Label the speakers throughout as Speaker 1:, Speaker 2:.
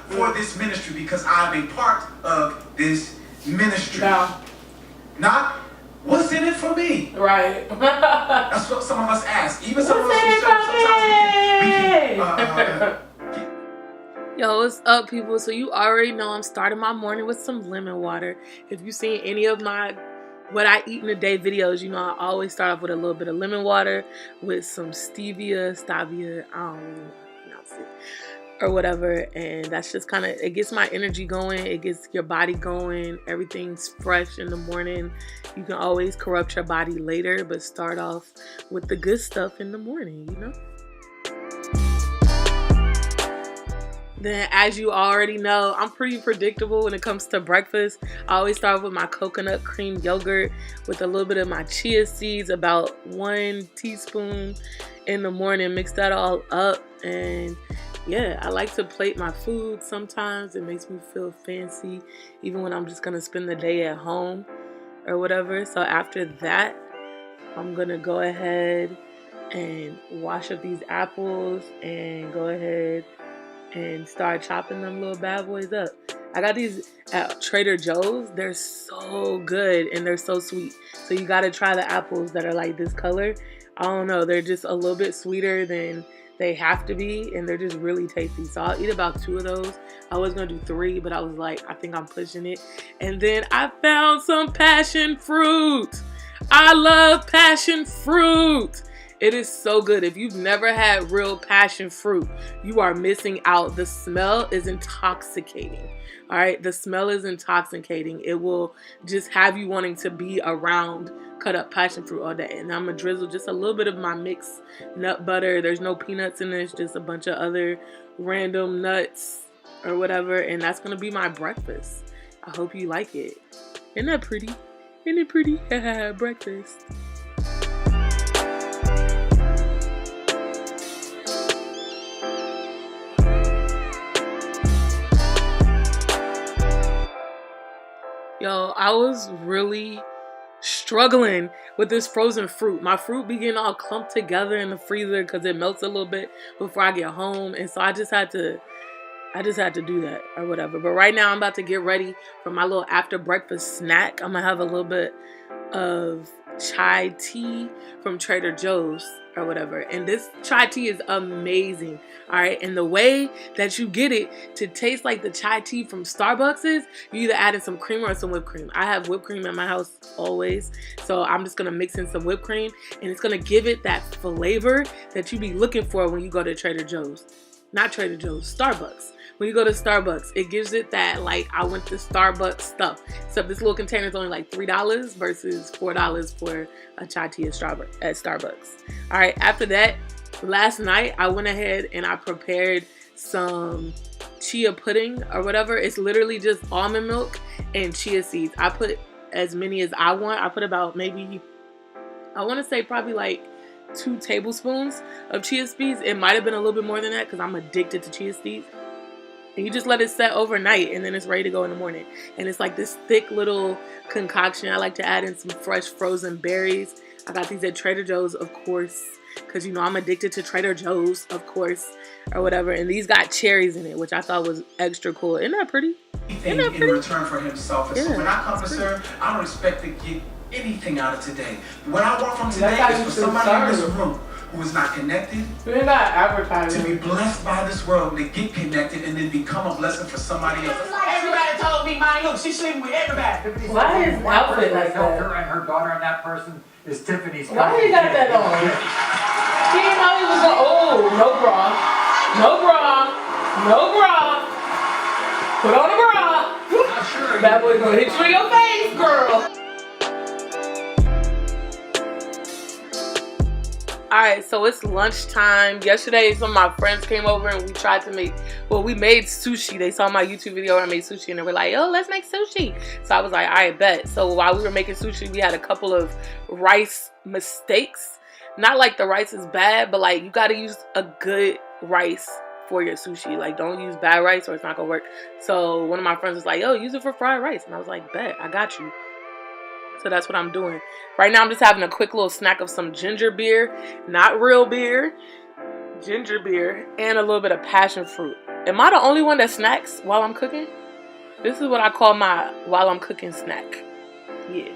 Speaker 1: for this ministry because I'm a part of this ministry.
Speaker 2: No.
Speaker 1: Not what's in it for me.
Speaker 2: Right.
Speaker 1: That's what some of us ask. Even some of us sometimes
Speaker 3: Yo, what's up, people? So you already know I'm starting my morning with some lemon water. If you've seen any of my what I eat in a day videos, you know I always start off with a little bit of lemon water with some stevia, I don't really know how to pronounce it, or whatever, and that's just kind of, it gets my energy going, it gets your body going, everything's fresh in the morning. You can always corrupt your body later, but start off with the good stuff in the morning, you know? Then, as you already know, I'm pretty predictable when it comes to breakfast. I always start with my coconut cream yogurt with a little bit of my chia seeds, about 1 teaspoon in the morning. Mix that all up, and yeah, I like to plate my food sometimes. It makes me feel fancy, even when I'm just gonna spend the day at home or whatever. So after that, I'm gonna go ahead and wash up these apples and go ahead and start chopping them little bad boys up. I got these at Trader Joe's. They're so good and they're so sweet. So you gotta try the apples that are like this color. I don't know, they're just a little bit sweeter than they have to be, and they're just really tasty. So I'll eat about 2 of those. I was gonna do 3, but I was like, I think I'm pushing it. And then I found some passion fruit. I love passion fruit. It is so good. If you've never had real passion fruit, you are missing out. The smell is intoxicating. All right, the smell is intoxicating. It will just have you wanting to be around cut up passion fruit all day. And I'm gonna drizzle just a little bit of my mixed nut butter. There's no peanuts in this, just a bunch of other random nuts or whatever. And that's gonna be my breakfast. I hope you like it. Isn't that pretty? Isn't it pretty? Breakfast. Yo, I was really struggling with this frozen fruit. My fruit be getting all clumped together in the freezer because it melts a little bit before I get home. And so I just had to do that or whatever. But right now I'm about to get ready for my little after breakfast snack. I'm gonna have a little bit of chai tea from Trader Joe's or whatever. And this chai tea is amazing. All right, and the way that you get it to taste like the chai tea from Starbucks is you either add in some cream or some whipped cream. I have whipped cream in my house always, so I'm just gonna mix in some whipped cream, and it's gonna give it that flavor that you be looking for when you go to Trader Joe's. Not Trader Joe's, Starbucks. When you go to Starbucks, it gives it that, like, I went to Starbucks stuff. Except this little container is only like $3 versus $4 for a chai tea at Starbucks. All right, after that, last night I went ahead and I prepared some chia pudding or whatever. It's literally just almond milk and chia seeds. I put as many as I want. I put about maybe, I want to say probably like 2 tablespoons of chia seeds. It might have been a little bit more than that because I'm addicted to chia seeds. And you just let it set overnight and then it's ready to go in the morning. And it's like this thick little concoction. I like to add in some fresh frozen berries. I got these at Trader Joe's, of course, because you know I'm addicted to Trader Joe's, of course, or whatever. And these got cherries in it, which I thought was extra cool. Isn't that pretty?
Speaker 1: Anything in return for himself. And so when I come to serve, I don't expect to get anything out of today. What I want from today is for somebody in this room who is not connected
Speaker 2: We're not advertising.
Speaker 1: to be blessed by this world, to get connected and then become a blessing for somebody else.
Speaker 4: Everybody told me, man, look, she's sleeping with everybody.
Speaker 2: Why is outfit like that?
Speaker 4: Her and her daughter and that person is Tiffany's.
Speaker 2: Why you got that on? He didn't know he was going, no bra. No bra. No bra. Put on a bra.
Speaker 4: Not sure.
Speaker 2: That boy's gonna hit you in your face, girl.
Speaker 3: Alright, so it's lunchtime. Yesterday, some of my friends came over and we tried to make, well, we made sushi. They saw my YouTube video where I made sushi and they were like, yo, let's make sushi. So I was like, alright, bet. So while we were making sushi, we had a couple of rice mistakes. Not like the rice is bad, but like you gotta use a good rice for your sushi. Like, don't use bad rice or it's not gonna work. So one of my friends was like, yo, use it for fried rice. And I was like, bet, I got you. So that's what I'm doing. Right now I'm just having a quick little snack of some ginger beer. Not real beer. ginger beer, and a little bit of passion fruit. Am I the only one that snacks while I'm cooking? This is what I call my while I'm cooking snack. Yeah.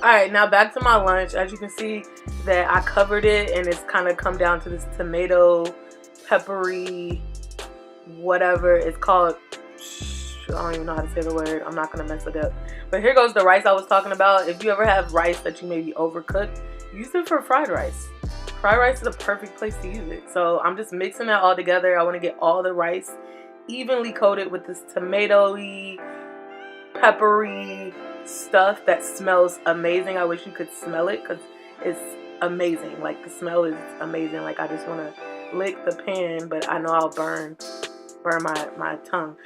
Speaker 3: Alright, now back to my lunch. As you can see that I covered it and it's kind of come down to this tomato, peppery, whatever it's called. I don't even know how to say the word. I'm not going to mess it up. But here goes the rice I was talking about. If you ever have rice that you maybe overcooked, use it for fried rice. Fried rice is a perfect place to use it. So I'm just mixing that all together. I want to get all the rice evenly coated with this tomatoey, peppery stuff that smells amazing. I wish you could smell it because it's amazing. Like the smell is amazing. Like I just want to lick the pan, but I know I'll burn my tongue.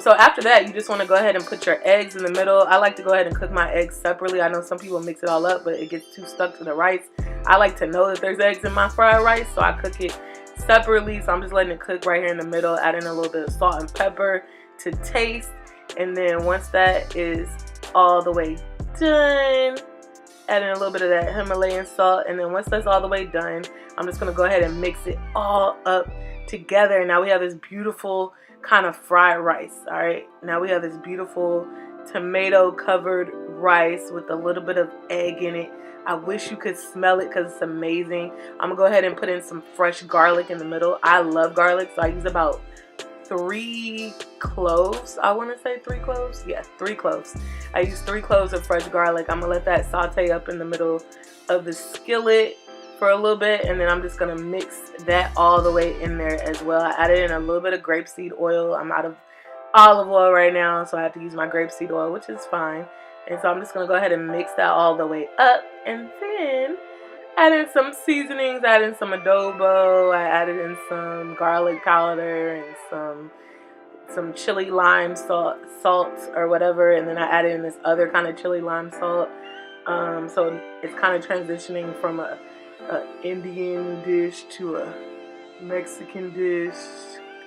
Speaker 3: So after that, you just want to go ahead and put your eggs in the middle. I like to go ahead and cook my eggs separately. I know some people mix it all up, but it gets too stuck to the rice. I like to know that there's eggs in my fried rice, so I cook it separately. So I'm just letting it cook right here in the middle, adding a little bit of salt and pepper to taste. And then once that is all the way done, adding a little bit of that Himalayan salt. And then once that's all the way done, I'm just going to go ahead and mix it all up together. And now we have this beautiful kind of fried rice. All right, now we have this beautiful tomato covered rice with a little bit of egg in it. I wish you could smell it because it's amazing. I'm gonna go ahead and put in some fresh garlic in the middle. I love garlic, so I use about 3 cloves. I want to say 3 cloves. Yeah, 3 cloves. I use 3 cloves of fresh garlic. I'm gonna let that saute up in the middle of the skillet for a little bit, and then I'm just gonna mix that all the way in there as well. I added in a little bit of grapeseed oil. I'm out of olive oil right now, so I have to use my grapeseed oil, which is fine. And so I'm just gonna go ahead and mix that all the way up, and then add in some seasonings. Add in some adobo. I added in some garlic powder and some chili lime salt or whatever, and then I added in this other kind of chili lime salt. So it's kind of transitioning from a Indian dish to a Mexican dish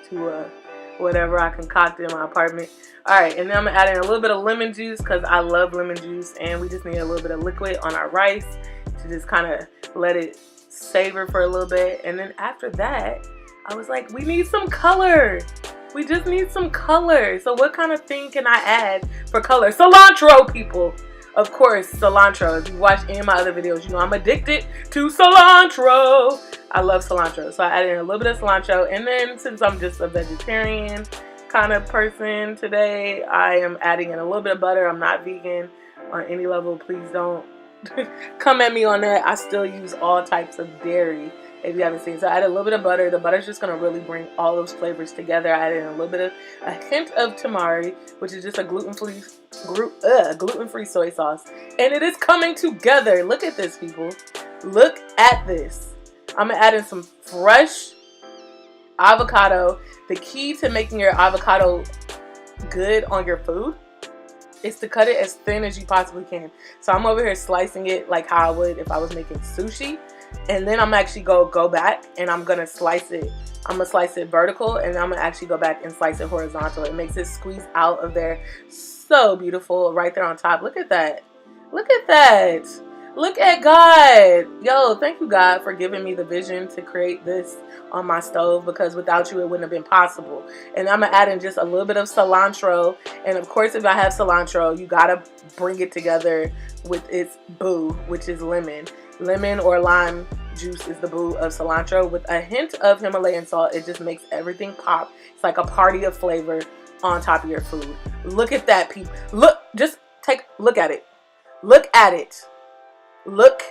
Speaker 3: to a whatever I concocted in my apartment. Alright, and then I'm gonna add in a little bit of lemon juice because I love lemon juice, and we just need a little bit of liquid on our rice to just kind of let it savor for a little bit. And then after that, I was like, we need some color. We just need some color. So what kind of thing can I add for color? Cilantro, people. Of course, cilantro. If you watch any of my other videos, you know I'm addicted to cilantro. I love cilantro. So I added in a little bit of cilantro. And then since I'm just a vegetarian kind of person today, I am adding in a little bit of butter. I'm not vegan on any level. Please don't come at me on that. I still use all types of dairy, if you haven't seen. So I added a little bit of butter. The butter's just going to really bring all those flavors together. I added in a little bit of a hint of tamari, which is just a gluten-free soy sauce. And it is coming together. Look at this, people. Look at this. I'm going to add in some fresh avocado. The key to making your avocado good on your food is to cut it as thin as you possibly can. So I'm over here slicing it like how I would if I was making sushi. And then I'm actually go back and I'm gonna slice it. I'm gonna slice it vertical, and I'm gonna actually go back and slice it horizontal. It makes it squeeze out of there. So beautiful right there on top. Look at that. Look at that. Look at God. Yo, thank you, God, for giving me the vision to create this on my stove, because without you it wouldn't have been possible. And I'm gonna add in just a little bit of cilantro. And of course, if I have cilantro, you gotta bring it together with its boo, which is lemon. Lemon or lime juice is the boo of cilantro. With a hint of Himalayan salt, it just makes everything pop. It's like a party of flavor on top of your food. Look at that, people. Look, just look at it. Look at it. Look,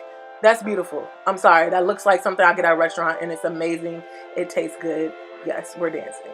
Speaker 3: that's beautiful. I'm sorry, that looks like something I get at a restaurant, and it's amazing. It tastes good. Yes, we're dancing.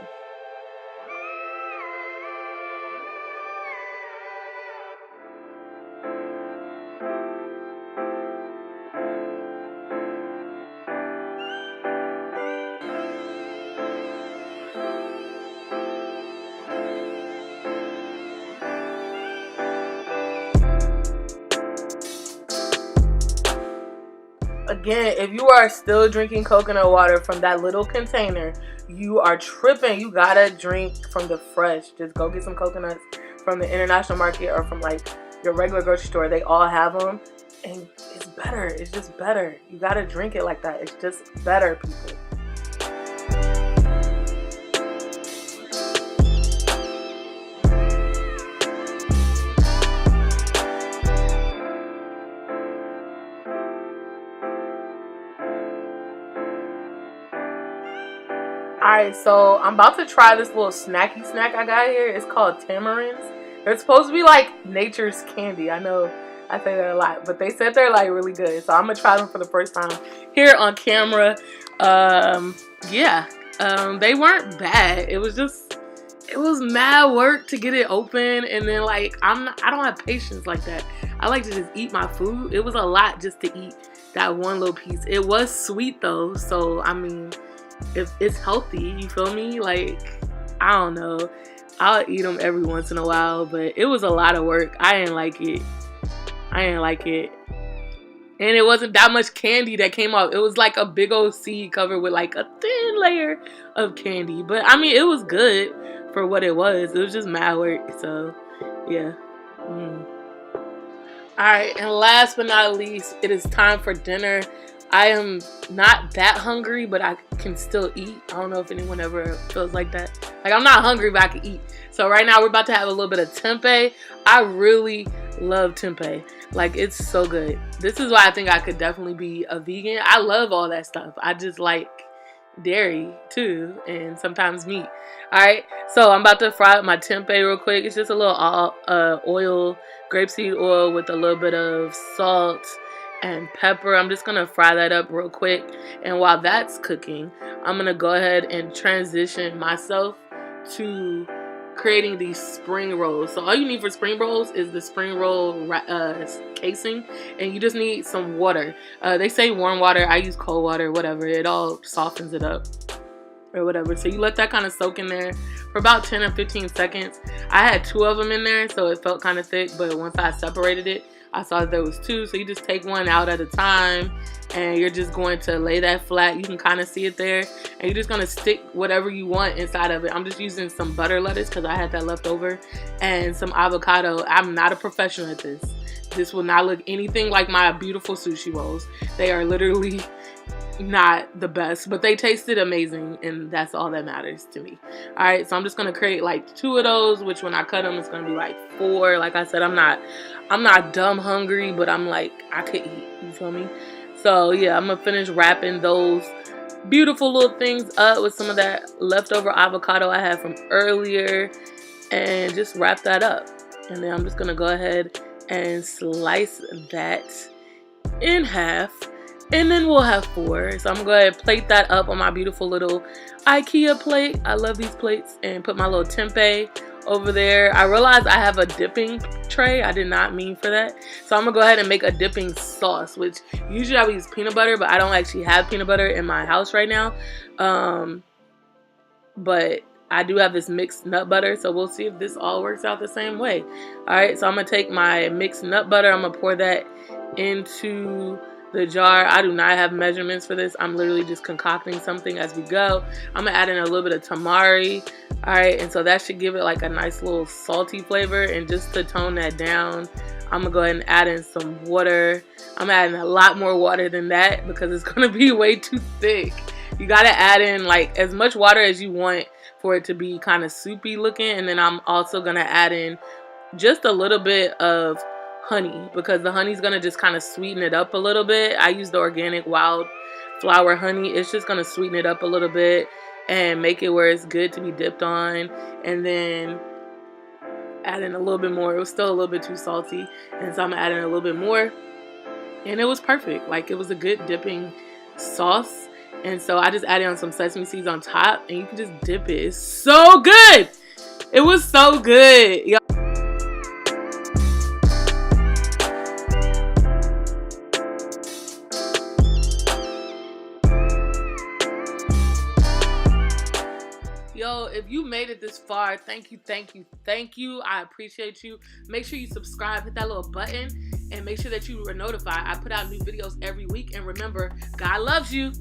Speaker 3: Again, if you are still drinking coconut water from that little container, you are tripping. You gotta drink from the fresh. Just go get some coconuts from the international market or from like your regular grocery store. They all have them, and it's better. It's just better. You gotta drink it like that. It's just better, people. Alright, so I'm about to try this little snacky snack I got here. It's called Tamarinds. They're supposed to be like nature's candy. I know I say that a lot, but they said they're like really good. So I'm gonna try them for the first time here on camera. They weren't bad. It was mad work to get it open, and then like I don't have patience like that. I like to just eat my food. It was a lot just to eat that one little piece. It was sweet though, so I mean, if it's healthy, you feel me? Like, I don't know. I'll eat them every once in a while, but it was a lot of work. I didn't like it. And it wasn't that much candy that came out. It was like a big old seed covered with like a thin layer of candy. But I mean, it was good for what it was. It was just mad work. So, yeah. Alright, and last but not least, it is time for dinner. I am not that hungry, but I can still eat. I don't know if anyone ever feels like that. Like, I'm not hungry, but I can eat. So right now we're about to have a little bit of tempeh. I really love tempeh. Like, it's so good. This is why I think I could definitely be a vegan. I love all that stuff. I just like dairy too, and sometimes meat. Alright, so I'm about to fry up my tempeh real quick. It's just a little oil, grapeseed oil with a little bit of salt and pepper. I'm just gonna fry that up real quick, and while that's cooking, I'm gonna go ahead and transition myself to creating these spring rolls. So all you need for spring rolls is the spring roll casing, and you just need some water. They say warm water. I use cold water, whatever. It all softens it up or whatever. So you let that kind of soak in there for about 10 or 15 seconds. I had 2 of them in there, so it felt kind of thick, but once I separated it, I saw that there was 2, so you just take one out at a time, and you're just going to lay that flat. You can kind of see it there, and you're just going to stick whatever you want inside of it. I'm just using some butter lettuce because I had that left over, and some avocado. I'm not a professional at this. This will not look anything like my beautiful sushi rolls. They are literally not the best, but they tasted amazing, and that's all that matters to me. All right, so I'm just gonna create like 2 of those, which when I cut them, it's gonna be like 4. Like I said, I'm not dumb hungry, but I'm like, I could eat, you feel me? So yeah, I'm gonna finish wrapping those beautiful little things up with some of that leftover avocado I had from earlier, and just wrap that up. And then I'm just gonna go ahead and slice that in half, and then we'll have 4. So I'm gonna go ahead and plate that up on my beautiful little IKEA plate. I love these plates. And put my little tempeh over there. I realized I have a dipping tray. I did not mean for that. So I'm gonna go ahead and make a dipping sauce, which usually I would use peanut butter, but I don't actually have peanut butter in my house right now. But I do have this mixed nut butter, so we'll see if this all works out the same way. Alright, so I'm gonna take my mixed nut butter. I'm gonna pour that into the jar. I do not have measurements for this. I'm literally just concocting something as we go. I'm gonna add in a little bit of tamari. Alright, and so that should give it like a nice little salty flavor. And just to tone that down, I'm gonna go ahead and add in some water. I'm adding a lot more water than that because it's gonna be way too thick. You gotta add in like as much water as you want for it to be kind of soupy looking. And then I'm also gonna add in just a little bit of honey, because the honey's gonna just kind of sweeten it up a little bit. I use the organic wildflower honey. It's just gonna sweeten it up a little bit and make it where it's good to be dipped on. And then add in a little bit more. It was still a little bit too salty, and so I'm gonna add in a little bit more, and it was perfect. Like, it was a good dipping sauce. And so I just added on some sesame seeds on top, and you can just dip it. It's so good. It was so good. Yo, if you made it this far, thank you, thank you, thank you. I appreciate you. Make sure you subscribe, hit that little button, and make sure that you are notified. I put out new videos every week. And remember, God loves you.